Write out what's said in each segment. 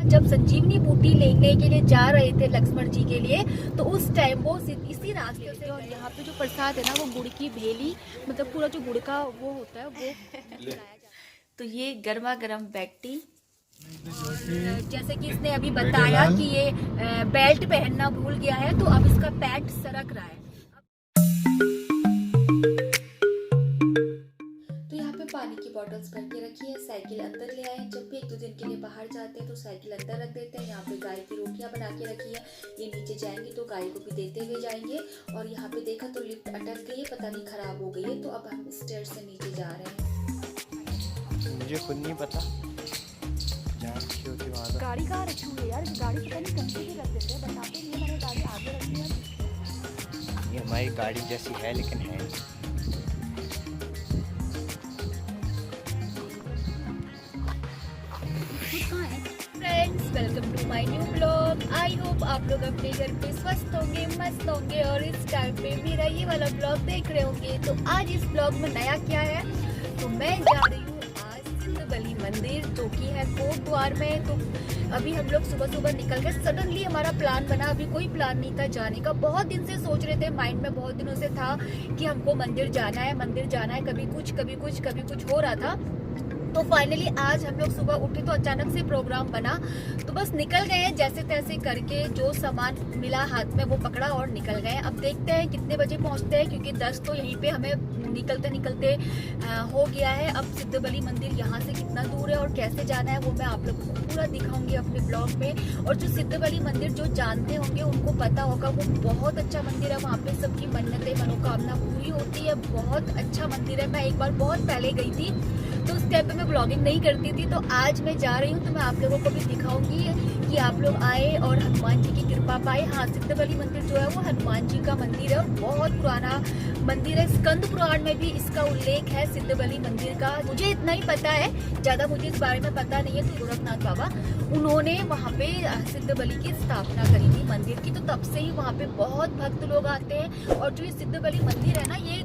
जब संजीवनी बूटी लेने के लिए जा रहे थे लक्ष्मण जी के लिए, तो उस टाइम वो इसी रास्ते से, और यहाँ पे जो प्रसाद है ना वो गुड़ की भेली, मतलब पूरा जो गुड़ का वो होता है वो खिलाया जाता है। तो ये गर्मा गर्म बैठी, और जैसे कि इसने अभी बताया कि ये बेल्ट पहनना भूल गया है, तो अब इसका पैंट सरक रहा है। पानी की बॉटल्स भर के रखी है, साइकिल अंदर ले आए। जब भी एक दो दिन के लिए बाहर जाते हैं तो साइकिल अंदर रख देते हैं। यहाँ पे गाय की रोटियां बना के रखी है, ये नीचे जाएंगे तो गाय को भी देते हुए जाएंगे। और यहाँ पे देखा तो लिफ्ट अटक गई है, पता नहीं खराब हो गई है, तो अब हम स्टेयर से नीचे जा रहे हैं। मुझे खुद नहीं पता गाड़ी कहाँ रखी हुई है यार, गाड़ी पता नहीं कहीं भी रख देते हैं, बताते नहीं, मैंने गाड़ी आगे रखी है। ये हमारी गाड़ी जैसी है लेकिन है। Friends, welcome to my new blog. I hope आप लोग अपने घर पे स्वस्थ होंगे, मस्त होंगे और इस टाइम पे मेरा ये वाला ब्लॉग देख रहे होंगे। तो आज इस ब्लॉग में नया क्या है, तो मैं जा रही हूँ आज सिद्धबली मंदिर जो कि है कोट द्वार में। तो अभी हम लोग सुबह सुबह निकल गए, सडनली हमारा प्लान बना। अभी कोई प्लान नहीं था जाने का, बहुत दिन से सोच रहे थे, माइंड में बहुत दिनों से था कि हमको मंदिर जाना है, मंदिर जाना है, कभी कुछ हो रहा था। तो फाइनली आज हम लोग सुबह उठे तो अचानक से प्रोग्राम बना, तो बस निकल गए जैसे तैसे करके, जो सामान मिला हाथ में वो पकड़ा और निकल गए। अब देखते हैं कितने बजे पहुंचते हैं, क्योंकि 10 तो यहीं पे हमें निकलते निकलते हो गया है। अब सिद्धबली मंदिर यहाँ से कितना दूर है और कैसे जाना है वो मैं आप लोगों को पूरा दिखाऊंगी अपने ब्लॉग में। और जो सिद्धबली मंदिर जो जानते होंगे उनको पता होगा, वो बहुत अच्छा मंदिर है। वहाँ पे सबकी मन्नतें मनोकामना पूरी होती है, बहुत अच्छा मंदिर है। मैं एक बार बहुत पहले गई थी तो उस टाइम पे मैं ब्लॉगिंग नहीं करती थी, तो आज मैं जा रही हूँ तो मैं आप लोगों को भी दिखाऊंगी कि आप लोग आए और हनुमान जी की कृपा पाए। हाँ, सिद्धबली मंदिर जो है वो हनुमान जी का मंदिर है और बहुत पुराना मंदिर है। स्कंद पुराण में भी इसका उल्लेख है सिद्धबली मंदिर का। मुझे इतना ही पता है, ज्यादा मुझे इस बारे में पता नहीं है। तो गोरखनाथ बाबा उन्होंने वहाँ पे सिद्धबली की स्थापना करी थी मंदिर की, तो तब से ही वहाँ पे बहुत भक्त लोग आते हैं। और जो ये सिद्धबली मंदिर है ना, ये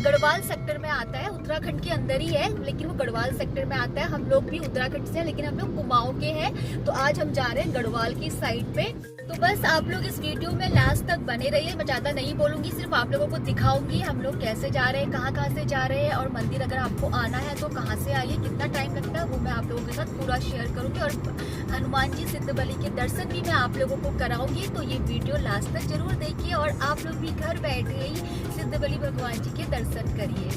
गढ़वाल सेक्टर में आता है, उत्तराखंड के अंदर ही है, लेकिन वो गढ़वाल सेक्टर में आता है। हम लोग भी उत्तराखंड से हैं, लेकिन हम लोग कुमाऊं के हैं। तो आज हम जा रहे हैं गढ़वाल की साइड पे। तो बस आप लोग इस वीडियो में लास्ट तक बने रहिए, मैं ज्यादा नहीं बोलूंगी, सिर्फ आप लोगों को दिखाऊंगी हम लोग कैसे जा रहे हैं, कहाँ से जा रहे हैं, और मंदिर अगर आपको आना है तो कहाँ से आइए, कितना टाइम लगता है वो मैं आप लोगों के साथ पूरा शेयर करूंगी। और हनुमान जी सिद्धबली के दर्शन भी मैं आप लोगों को कराऊंगी। तो ये वीडियो लास्ट तक जरूर देखिए और आप लोग भी घर बैठे ही सिद्धबली भगवान जी के दर्शन करिए।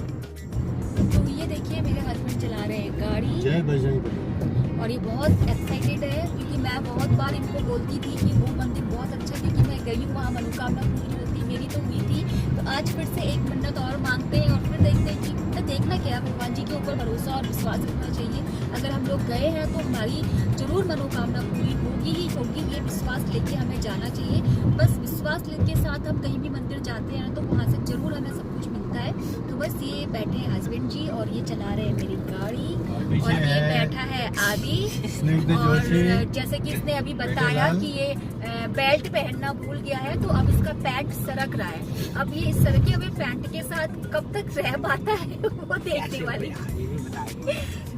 तो ये देखिए मेरे हस्बैंड चला रहे हैं गाड़ी, जय बजरंग, और ये बहुत एक्साइटेड है, क्योंकि मैं बहुत बार इनको बोलती थी कि वो मंदिर बहुत अच्छा है, क्योंकि मैं गई हूँ वहाँ, मनोकामना पूरी होती मेरी तो हुई थी। तो आज फिर से एक मन्नत और मांगते हैं और फिर देखते हैं कि देखना क्या, भगवान जी के ऊपर भरोसा और विश्वास रखना चाहिए। अगर हम लोग गए हैं तो हमारी जरूर मनोकामना पूरी होगी ही होगी, ये विश्वास लेके हमें जाना चाहिए। बस विश्वास के साथ हम कहीं भी मंदिर जाते हैं तो वहाँ से जरूर हमें सब कुछ मिलता है। तो बस ये बैठे हैं हस्बैंड जी और ये चला रहे हैं मेरी गाड़ी, और ये बैठा है आदि। और जैसे कि इसने अभी बताया कि ये बेल्ट पहनना भूल गया है, तो अब इसका पैंट सरक रहा है। अब ये इस सरके हुए पैंट के साथ कब तक रह पाता है वो देखने वाली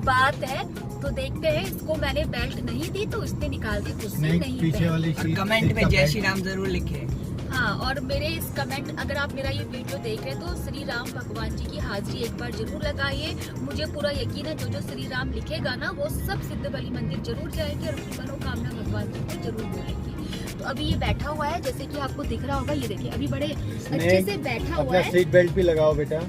बात है। तो देखते हैं, इसको मैंने बेल्ट नहीं दी तो इसने निकाल दी खुद से नहीं पीछे वाली कमेंट में जय श्री राम जरूर लिखे। हाँ, और मेरे इस कमेंट, अगर आप मेरा ये वीडियो देख रहे हैं तो श्री राम भगवान जी की हाजिरी एक बार जरूर लगाइए। मुझे पूरा यकीन है जो श्री राम लिखेगा ना वो सब सिद्धबली मंदिर जरूर जाएंगे और अपनी मनोकामना भगवान जी को जरूर बोलेंगे। तो अभी ये बैठा हुआ है, जैसे कि आपको दिख रहा होगा, ये देखिए अभी बड़े अच्छे से बैठा हुआ है। सीट बेल्ट भी लगाओ बेटा।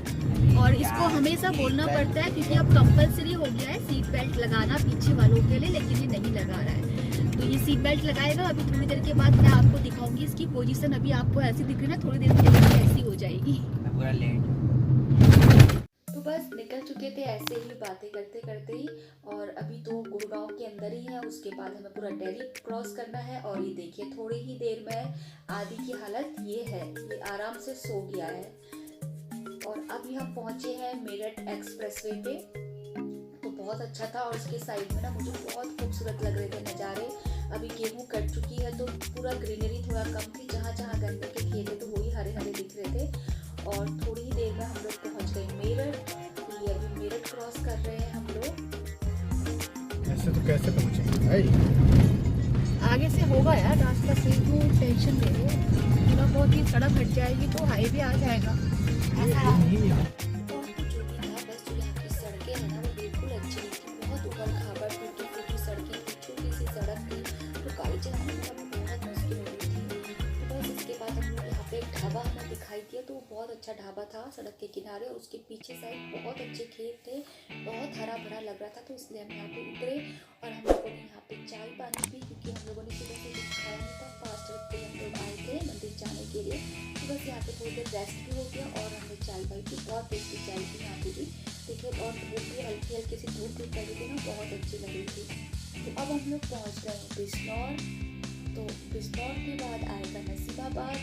और इसको हमेशा बोलना पड़ता है क्योंकि अब कंपलसरी हो गया है सीट बेल्ट लगाना पीछे वालों के लिए, लेकिन ये नहीं लगा रहा है। तो ये सीट बेल्ट लगाएगा। अभी थोड़ी देर के बाद मैं आपको दिखाऊंगी इसकी पोजीशन। अभी आपको ऐसी दिख रही है ना, थोड़ी देर के बाद ऐसी हो जाएगी। पूरा लेट। तो बस निकल चुके थे ऐसे ही बातें करते करते ही, और अभी तो गुड़गांव के अंदर ही है। उसके बाद हमें पूरा दिल्ली क्रॉस करना है। और ये देखिए थोड़ी ही देर में आदि की हालत ये है, ये आराम से सो गया है। और अभी हम पहुंचे हैं मेरठ एक्सप्रेसवे पे। तो बहुत अच्छा था, और उसके साइड में ना मुझे बहुत खूबसूरत लग रहे थे नज़ारे। अभी गेहूं कट चुकी है तो पूरा ग्रीनरी थोड़ा कम थी, जहाँ जहाँ गन्ने के खेत थे तो वही हरे हरे दिख रहे थे। और थोड़ी ही देर में हम लोग पहुँच गए मेरठ। ये अभी मेरठ क्रॉस कर रहे हैं हम लोग। ऐसे तो कैसे पहुँचेंगे भाई। आगे से होगा यार रास्ता सही, तो टेंशन ले रहे हो थोड़ा बहुत ही, सड़क हट जाएगी तो हाईवे आ जाएगा ऐसा। और जो भी था बस जो यहाँ की सड़कें है ना वो बिल्कुल अच्छी नहीं थी, बहुत उबड़ खाबड़ टूटी फूटी सड़कें थी, छोटी सी सड़क थी तो गाड़ी चलाने में बहुत मुश्किल हो रही थी। तो बस इसके बाद हम लोग यहाँ पे एक ढाबा हमें दिखाई दिया, तो बहुत अच्छा ढाबा था सड़क के किनारे, उसके पीछे साइड बहुत अच्छे खेत थे, बहुत हरा भरा लग रहा था, तो इसलिए हम यहाँ पे उतरे और हम लोगों ने यहाँ पे चाय पानी पी, क्योंकि हम लोगों ने सुबह से कुछ खाया नहीं था, फास्ट रखते हम लोग आए थे मंदिर जाने के लिए। तो बस यहाँ पे थोड़ी देर रेस्ट भी हो गया और हमने चाय पाई थी, बहुत टेस्टी चाय थी यहाँ पे भी देखिए, और धूप भी हल्की हल्की सी धूप भी पड़ी थी ना, बहुत अच्छी लग रही थी। तो अब हम लोग पहुँच गए हैं बिजनौर। तो बिजनौर के बाद आएगा नसीमाबाद,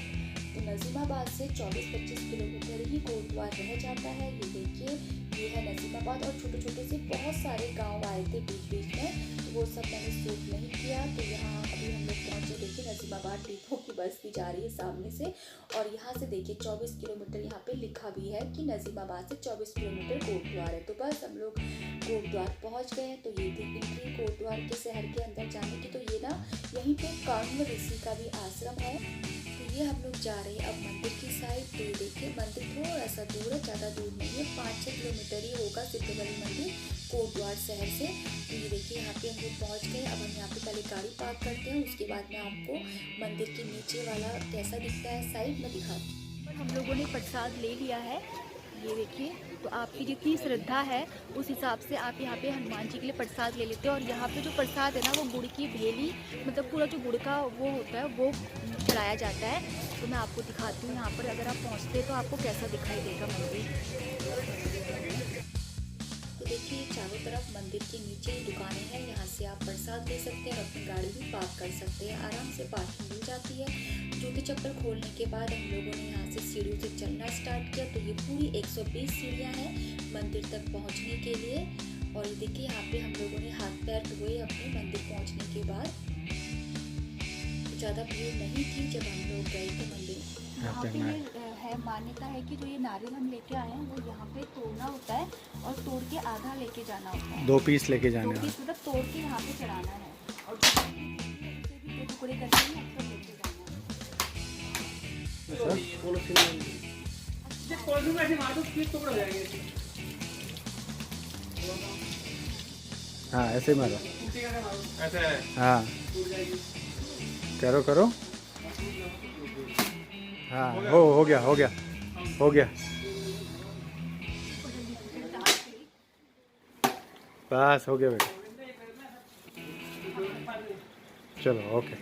तो नसीमाबाद से 24-25 किलोमीटर ही कोटद्वार रह जाता है। ये देखिए ये है नसीमाबाद, और छोटे छोटे से बहुत सारे गांव आए थे बीच बीच में, तो वो सब मैंने शूट नहीं किया। तो यहाँ अभी हम लोग पहुँचे, देखिए नसीमाबाद डिपो की बस भी जा रही है सामने से, और यहाँ से देखिए 24 किलोमीटर यहाँ पे लिखा भी है कि नसीमाबाद से 24 किलोमीटर कोटद्वार है। तो बस हम लोग कोटद्वार पहुँच गए हैं। तो ये थी एंट्री कोटद्वार के शहर के अंदर जाने की। तो ये ना यहीं पे कांव ऋषि का भी आश्रम है। तो ये हम लोग जा रहे हैं अब मंदिर की साइड। तो ये देखिए मंदिर थोड़ा सा दूर है, ज़्यादा दूर नहीं है, 5-6 किलोमीटर ही होगा सिद्धबली मंदिर कोटद्वार शहर से। तो ये देखिए यहाँ पे हम लोग पहुँच गए। अब हम यहाँ पे पहले गाड़ी पार्क करते हैं, उसके बाद मैं आपको मंदिर के नीचे वाला कैसा दिखता है साइड में दिखाती हूँ। हम लोगों ने प्रसाद ले लिया है, ये देखिए। तो आपकी जितनी श्रद्धा है उस हिसाब से आप यहाँ पे हनुमान जी के लिए प्रसाद ले लेते हैं। और यहाँ पे जो प्रसाद है ना वो गुड़ की भेली, मतलब पूरा जो गुड़ का वो होता है वो चढ़ाया जाता है। तो मैं आपको दिखाती हूँ यहाँ पर अगर आप पहुँचते हैं तो आपको कैसा दिखाई देगा मंदिर। तो देखिए चारों तरफ मंदिर के नीचे ही दुकानें हैं, यहाँ से आप प्रसाद ले सकते हैं और अपनी गाड़ी भी पार्क कर सकते हैं, आराम से पार्किंग मिल जाती है। जूते चप्पल खोलने के बाद हम लोगों ने यहाँ से सीढ़ियों से चलना स्टार्ट किया। तो ये पूरी 120 सीढ़ियाँ हैं मंदिर तक पहुँचने के लिए। और ये देखिए यहाँ पे हम लोगों ने हाथ पैर धोए अपने मंदिर पहुँचने के बाद। तो ज़्यादा भीड़ नहीं थी जब हम लोग गए थे मंदिर। यहाँ पे है मान्यता है कि जो ये नारियल हम लेके आए हैं वो यहाँ पे तोड़ना होता है और तोड़ के आधा लेके जाना होता है, 2 पीस लेके जाने 2 पीस मतलब तोड़ के यहाँ पे चढ़ाना है, और जो भी 2 टुकड़े करके ही ऊपर लेके जाना है। हाँ ऐसे मारो, हाँ करो करो, हाँ हो गया हो गया हो गया, बस हो गया बेटा, चलो ओके।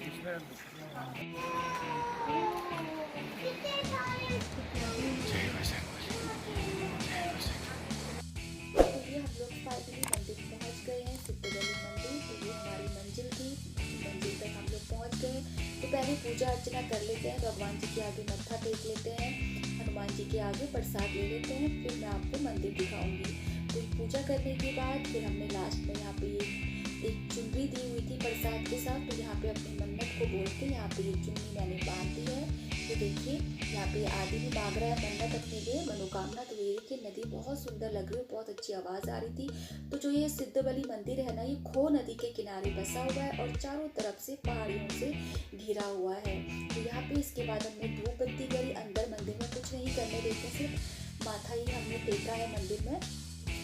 फाइनली मंदिर पहुंच गए हैं, सिद्धबली मंदिर। तो ये हमारी मंजिल थी, मंजिल तक हम लोग पहुंच गए। तो पहले पूजा अर्चना कर लेते हैं, भगवान जी के आगे मत्था टेक लेते हैं, हनुमान जी के आगे प्रसाद ले लेते हैं, फिर मैं आपको मंदिर दिखाऊंगी। तो पूजा करने के बाद फिर हमने लास्ट में यहाँ पे एक चुनरी दी हुई थी प्रसाद के साथ। तो यहाँ पे अपनी मन्नत को बोल के यहाँ पे ये चुन्नी मैंने बांध दी है। तो देखिए यहाँ पे आदमी मांग रहा है मन्नत अपने लिए, मनोकामना। तो ये देखिए नदी बहुत सुंदर लग रही है, बहुत अच्छी आवाज़ आ रही थी। तो जो ये सिद्धबली मंदिर है ना, ये खो नदी के किनारे बसा हुआ है और चारों तरफ से पहाड़ियों से घिरा हुआ है। तो यहाँ पे इसके बाद हमने धूप बत्ती करी, अंदर मंदिर में कुछ नहीं करने देते, सिर्फ माथा ही हमने टेका है मंदिर में।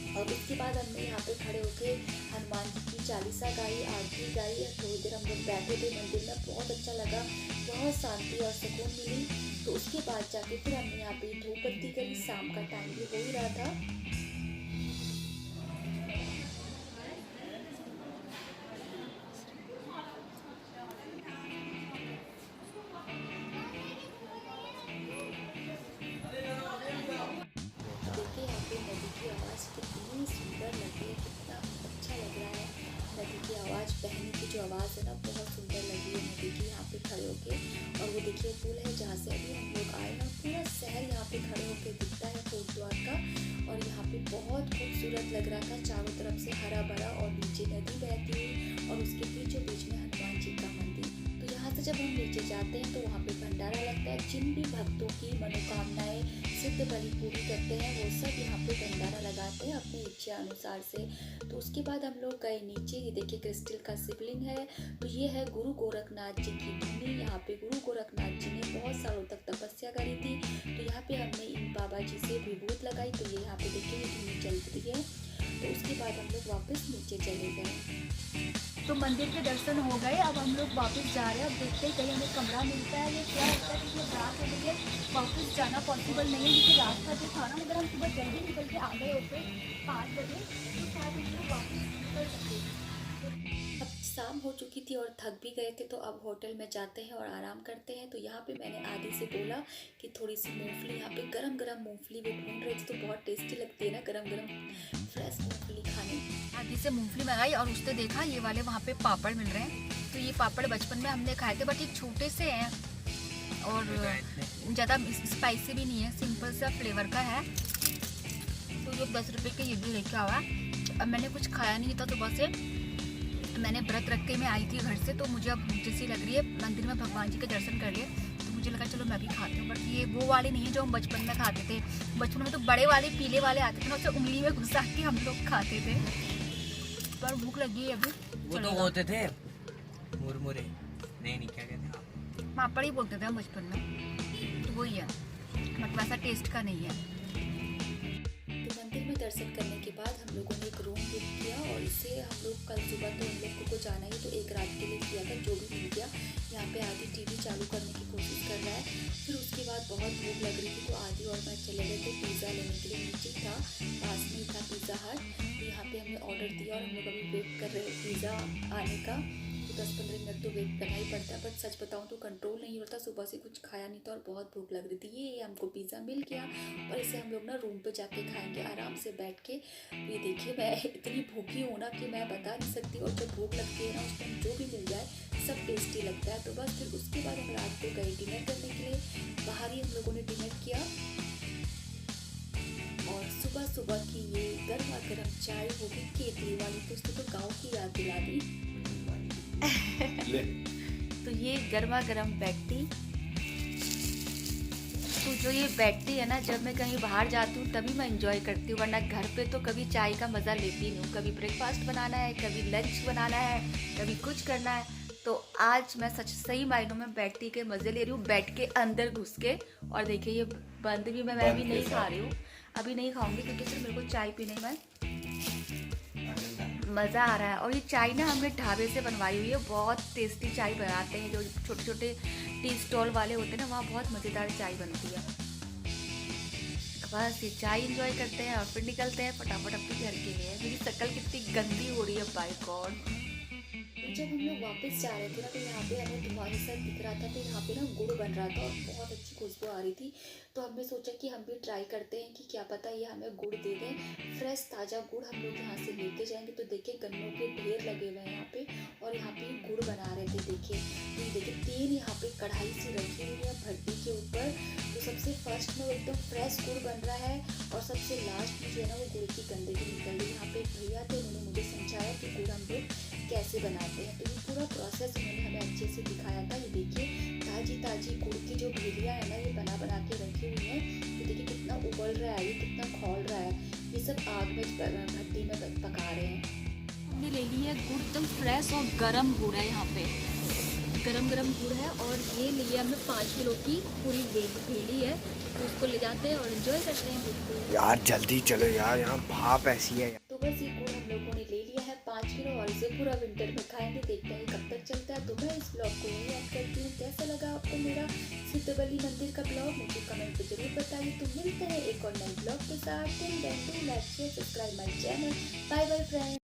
और उसके बाद हमने यहाँ पे खड़े होके हनुमान जी की चालीसा गाई, आरती गाई। थोड़ी देर हम लोग बैठे थे मंदिर में, बहुत अच्छा लगा, बहुत शांति और सुकून मिली। तो उसके बाद जाके फिर हमने यहाँ पे धूप बत्ती करी, शाम का टाइम भी हो ही रहा था। देखिए यहाँ पे नदी की आवाज़ कितनी सुंदर लग रही है, कितना अच्छा लग रहा है। नदी की आवाज़, बहने की जो आवाज़ है ना, बहुत सुंदर लग रही है नदी की यहाँ पे खड़े होके। और वो देखिए पुल है जहाँ से अभी हम लोग आए ना, पूरा शहर यहाँ पे खड़े होके दिखता है कोटद्वार का। और यहाँ पे बहुत खूबसूरत लग रहा था, चारों तरफ से हरा भरा और नीचे नदी बहती हुई और उसके बीचों बीच में हनुमान जी का मंदिर। तो यहाँ से जब हम नीचे जाते हैं तो वहाँ पे भंडारा लगता है, जिन भी भक्तों की मनोकामनाएं सिद्ध बलि पूरी करते हैं वो सब यहाँ पे भंडारा लगाते हैं अपनी इच्छा अनुसार से। तो उसके बाद हम लोग गए नीचे, ये देखिए क्रिस्टल का शिवलिंग है। तो ये है गुरु गोरखनाथ जी की धुनी। यहाँ पे गुरु गोरखनाथ जी ने बहुत सालों तक तपस्या करी थी। तो यहाँ पे हमने इन बाबा जी से विभूत लगाई। तो ये यहाँ पे देखिए ये धुनी चल रही है। तो उसके बाद हम लोग वापस नीचे चले गए। तो मंदिर के दर्शन हो गए, अब हम लोग वापस जा रहे हैं। अब देखते हैं कहीं हमें कमरा मिलता है या क्या होता है, क्योंकि रात हो गई है, वापस जाना पॉसिबल नहीं है। क्योंकि रात का जो था ना, अगर हम सुबह जल्दी निकल के आ गए होते 5 बजे तो शायद हम लोग वापस निकल सकते। अब शाम हो चुकी थी और थक भी गए थे, तो अब होटल में जाते हैं और आराम करते हैं। तो यहाँ पे मैंने आदि से बोला कि थोड़ी सी मूंगफली, यहाँ पे गरम गरम मूंगफली वो ढूंढ रही थी, तो बहुत टेस्टी लगती है ना गरम गरम फ्रेश मूंगफली खाने। आदि से मूंगफली मंगाई और उसने देखा ये वाले वहाँ पे पापड़ मिल रहे हैं। तो ये पापड़ बचपन में हमने खाए थे, बट ये छोटे से हैं और ज़्यादा स्पाइसी भी नहीं है, सिंपल सा फ्लेवर का है। तो ये 10 रुपये के ये भी लेके आवा। अब मैंने कुछ खाया नहीं था सुबह से, मैंने व्रत रख के मैं आई थी घर से। तो मुझे अब भूख जैसी लग रही है, मंदिर में भगवान जी के दर्शन कर लिए, तो मुझे लगा चलो मैं भी खाती हूँ। बट ये वो वाले नहीं है जो हम बचपन में खाते थे। बचपन में तो बड़े वाले पीले वाले आते थे ना, उसे उंगली में घुसा के हम लोग खाते थे। पर भूख लगी है अभी। वो तो होते थे मुरमुरे, नहीं क्या कहते हैं, पापड़ ही बोलते थे हम बचपन में, तो वही है, बट वैसा टेस्ट का नहीं है। तो मंदिर में दर्शन करने के बाद हम लोगों ने एक रूम बुक किया और इसे हम लोग कल सुबह तो हम लोग को जाना ही, तो एक रात के लिए किया था, जो भी मिल गया। यहाँ पे आदि टीवी चालू करने की कोशिश कर रहा है। फिर उसके बाद बहुत भूख लग रही थी, तो आदि और मैं चले गए थे पिज़्ज़ा लेने के लिए। नीचे था, पास में था पिज़्ज़ा हट। तो यहाँ पे हमने ऑर्डर दिया और हम लोग अभी वेट कर रहे हैं पिज़्ज़ा आने का। 10-15 मिनट तो वेट करना ही पड़ता है, बट सच बताऊं तो कंट्रोल नहीं होता। सुबह से कुछ खाया नहीं था और बहुत भूख लग रही थी। ये हमको पिज़्ज़ा मिल गया और इसे हम लोग ना रूम पे जाके खाएंगे आराम से बैठ के। ये देखिए मैं इतनी भूखी हूँ ना कि मैं बता नहीं सकती। और जब भूख लगती है ना, उस टाइम जो भी मिल जाए सब टेस्टी लगता है। तो बस फिर उसके बाद हम रात को गए डिनर करने के लिए। बाहर ही हम लोगों ने डिनर किया और सुबह सुबह की ये गर्मा गर्म चाय होगी केतली वाली, तो उसने तो गाँव की याद दिला दी। तो ये गर्मा गर्म बैठी, तो जो ये बैठती है ना, जब मैं कहीं बाहर जाती हूँ तभी मैं इंजॉय करती हूँ, वरना घर पे तो कभी चाय का मज़ा लेती नहीं हूँ। कभी ब्रेकफास्ट बनाना है, कभी लंच बनाना है, कभी कुछ करना है। तो आज मैं सही मायनों में बैठी के मज़े ले रही हूँ, बैठ के अंदर घुस के। और देखिए ये बंद भी मैं भी नहीं खा रही हूँ, अभी नहीं खाऊंगी क्योंकि सिर्फ मेरे को चाय पीने में मज़ा आ रहा है। और ये चाय ना हमने ढाबे से बनवाई हुई है, बहुत टेस्टी चाय बनाते हैं। जो छोटे छोटे टी स्टॉल वाले होते हैं ना, वहाँ बहुत मज़ेदार चाय बनती है। बस ये चाय एंजॉय करते हैं और फिर निकलते हैं फटाफट अपने घर के लिए। मेरी शक्ल कितनी गंदी हो रही है बाय गॉड। जब हम लोग वापस जा रहे थे ना, तो यहाँ पे हमें धुआं सा दिख रहा था। तो यहाँ पे ना गुड़ बन रहा था और बहुत अच्छी खुशबू आ रही थी। तो हमने सोचा कि हम भी ट्राई करते हैं कि क्या पता ये हमें गुड़ दे दें, फ्रेश ताज़ा गुड़ हम लोग यहाँ से लेके जाएंगे। तो देखिए गन्नों के ढेर लगे हुए हैं यहाँ पे, और यहाँ पे गुड़ बना रहे थे। देखिए तो देखिए तेल यहाँ पे कढ़ाई सी रखी हुई है भट्टी के ऊपर। तो सबसे फर्स्ट में एकदम फ्रेश गुड़ बन रहा है और सबसे लास्ट में जो है ना वो गुड़ की गंदगी निकल रही है। यहाँ पे भैया थे, उन्होंने मुझे समझाया कि गुड़ हम लोग कैसे बनाते हैं। तो ये पूरा प्रोसेस उन्होंने हमें अच्छे से दिखाया था। ये देखिए ताज़ी गुड़ की जो भेलियाँ है ना, ये बना के रखी हुई हैं। तो देखिए कितना उबल रहा है, ये कितना खौल रहा है। ये सब आग में भट्टी में पका रहे हैं। हमने ले ली है गुड़, एकदम फ्रेश और गर्म गुड़ है। यहाँ पे गरम गुड़ है और ये लिए हमने 5 किलो की पूरी भेली है। तो उसको ले जाते हैं और एंजॉय करते हैं गुड़ को। यार जल्दी चलो यार, यहाँ भाप ऐसी है। तो बस ये गुड़ हम लोगों ने ले लिया है 5 किलो और इसे पूरा विंटर में खाएंगे। देखते हैं कब तक चलता है। तो मैं इस ब्लॉग को यही ऐड करती हूँ। कैसा लगा आपको मेरा सिद्ध बलि मंदिर का ब्लॉग, मुझे कमेंट पे जरूर बताइए। तो मिलते हैं एक और नए ब्लॉग के साथ। Till then do like share subscribe my channel. Bye bye friends.